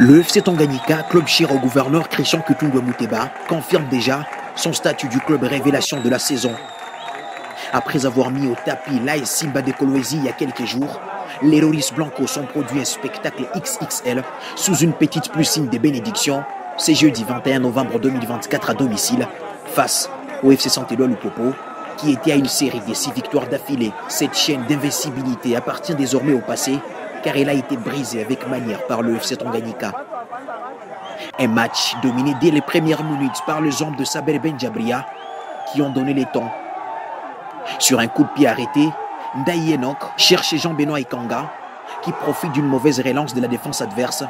Le FC Tanganyika, club cher au gouverneur Christian Kutunga Muteba, confirme déjà son statut du club révélation de la saison. Après avoir mis au tapis l'AS Simba de Kolwezi il y a quelques jours, les Loris Blancos ont produit un spectacle XXL sous une petite pluie signe des bénédictions. C'est jeudi 21 novembre 2024 à domicile, face au FC Santeloi Lupopo, qui était à une série de 6 victoires d'affilée. Cette chaîne d'invincibilité appartient désormais au passé, car elle a été brisée avec manière par le FC Tanganyika. Un match dominé dès les premières minutes par les hommes de Sabel Benjabria, qui ont donné les tons. Sur un coup de pied arrêté, Ndaye Enoch cherche Jean-Benoît Ekanga, qui profite d'une mauvaise relance de la défense adverse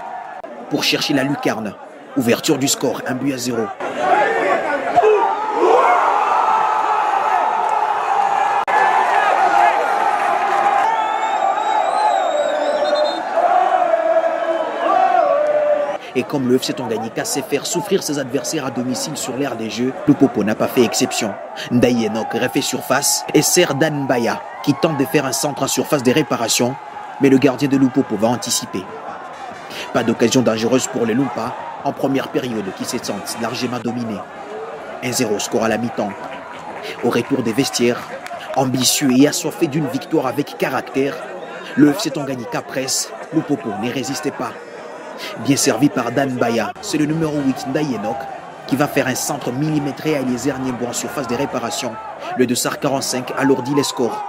pour chercher la lucarne. Ouverture du score, 1-0. Et comme le FC Tanganyika sait faire souffrir ses adversaires à domicile sur l'aire des jeux, Lupopo n'a pas fait exception. Ndaye Enoch refait surface et sert Dan Mbaya, qui tente de faire un centre en surface des réparations, mais le gardien de Lupopo va anticiper. Pas d'occasion dangereuse pour les Lumpa en première période qui se sentent largement dominés. 1-0 score à la mi-temps. Au retour des vestiaires, ambitieux et assoiffé d'une victoire avec caractère, le FC Tanganyika presse, Lupopo ne résistait pas. Bien servi par Dan Mbaya, c'est le numéro 8 Ndaye Enoch qui va faire un centre millimétré à Eliezer Niembo en surface des réparations. Le 245 alourdit les scores.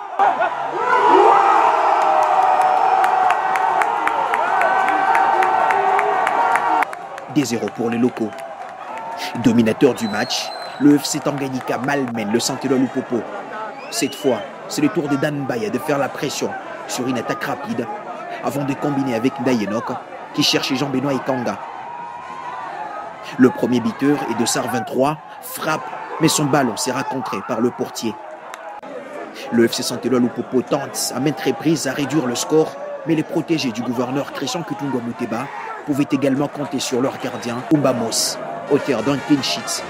Des 0 pour les locaux. Dominateur du match, le FC Tanganyika malmène le Santeloi Lupopo. Cette fois, c'est le tour de Dan Mbaya de faire la pression sur une attaque rapide avant de combiner avec Ndaye Enoch qui cherche Jean-Benoît Ekanga. Le premier buteur est de Sar 23, frappe, mais son ballon sera contré par le portier. Le FC Santeloi Lupopo tente à maintes reprises à réduire le score, mais les protégés du gouverneur Christian Kutunga Muteba pouvaient également compter sur leur gardien, Umbamos, auteur d'un clean sheet.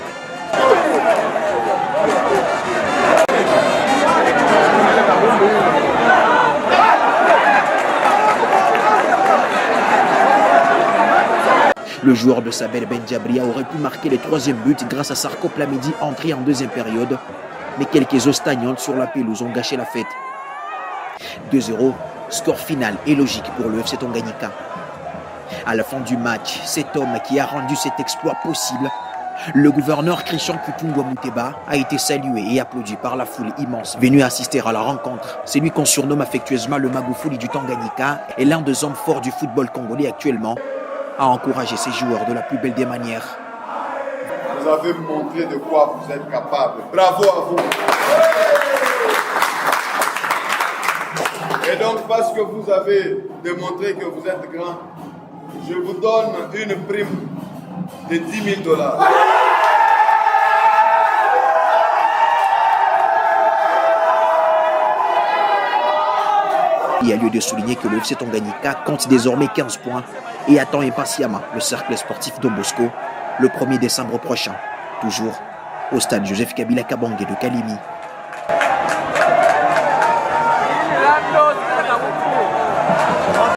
Le joueur de Sabel Benjabria aurait pu marquer le troisième but grâce à Sarko Plamidi entré en deuxième période, mais quelques ostagnols sur la pelouse ont gâché la fête. 2-0, score final et logique pour le FC Tanganyika. À la fin du match, cet homme qui a rendu cet exploit possible, le gouverneur Christian Kutunga Muteba, a été salué et applaudi par la foule immense venue assister à la rencontre. C'est lui qu'on surnomme affectueusement le Magoufouli du Tanganyika et l'un des hommes forts du football congolais actuellement, a encouragé ses joueurs de la plus belle des manières. Vous avez montré de quoi vous êtes capable. Bravo à vous. Et donc, parce que vous avez démontré que vous êtes grand, je vous donne une prime de 10 000 $. Il y a lieu de souligner que le FC Tanganyika compte désormais 15 points et attend impatiemment le cercle sportif Don Bosco le 1er décembre prochain, toujours au stade Joseph Kabila Kabange de Kalimi.